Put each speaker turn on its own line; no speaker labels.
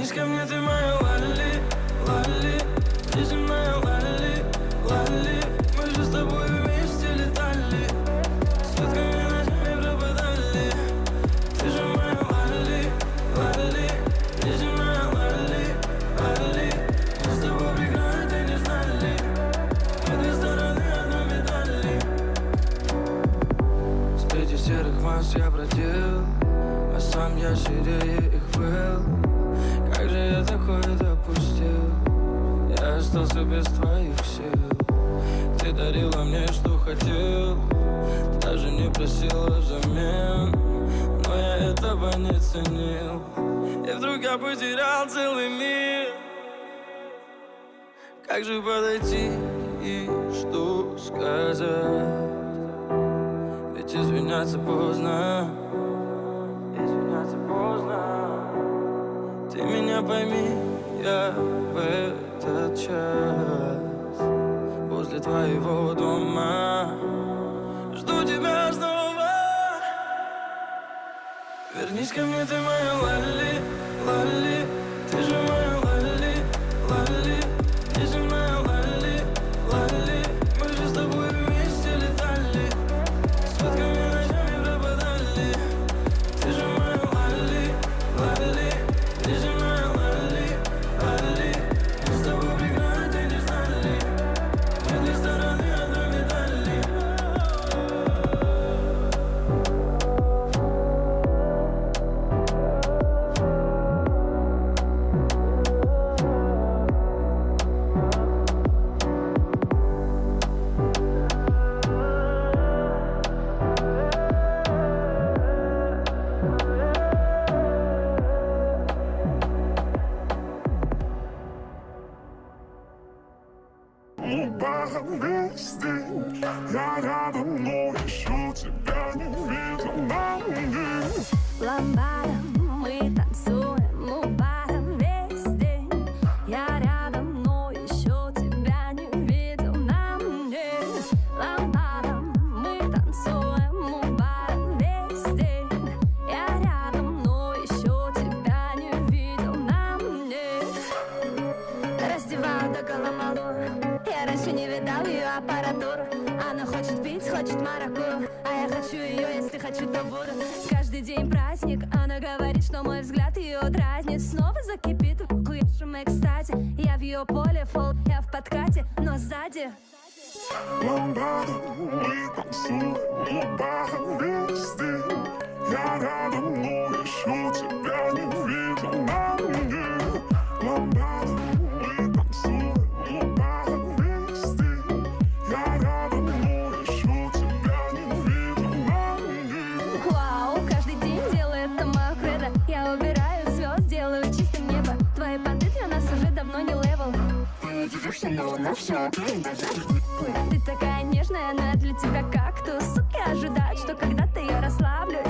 Вернись ко мне, ты моя Лали, Лали, неземная Лали, Лали. Мы же с тобой вместе летали, сутками ночами пропадали. Ты же моя Лали, Лали, неземная Лали, Лали. Мы с тобой преграды не знали, мы две стороны одной медали. Среди серых масс я бродил, а сам я серее их был. Как же я такое допустил? Я остался без твоих сил. Ты дарила мне, что хотел, даже не просила взамен, но я этого не ценил. И вдруг я потерял целый мир. Как же подойти и что сказать? Ведь извиняться поздно, извиняться поздно. Ты меня пойми, я в этот час возле твоего дома жду тебя снова. Вернись ко мне, ты моя Лали, Лали. Ты же моя Лали, Лали, неземная Лали, Лали. Мы же с тобой вместе летали, сутками ночами пропадали. Ты же моя Лали, Лали, неземная Лали, Лали. Мы с тобой преграды не знали, мы две стороны одной медали.
Весь день я рядом, но еще тебя не видел на мне.
Ламбадом мы танцуем у бара весь день. Я рядом, но еще тебя не видел на мне. Ламбадом мы танцуем у бара весь день. Я рядом, но еще тебя не видел на мне. Раздеваю до головоломок. Я раньше не видал ее аппаратуру. Она хочет пить, хочет маракую, а я хочу ее, если хочу, то буду. Каждый день праздник, она говорит, что мой взгляд ее дразнит. Снова закипит в хуевшем экстазе. Я в ее поле, фол, я в подкате, но сзади
Ламбадом мы танцуем у бара весь день. Я рядом, но еще тебя не видел на мне. Ламбадом мы танцуем у бара весь день. Я рядом, но еще тебя не видел на мне.
вау, каждый день делает это мое кредо. Я убираю звезд, делаю чистым небо. Твои понты для нас уже давно не левел.
Ты держишься, но на все
Ты такая нежная, но я для тебя кактус. Суки ожидают, что когда-то я расслаблюсь.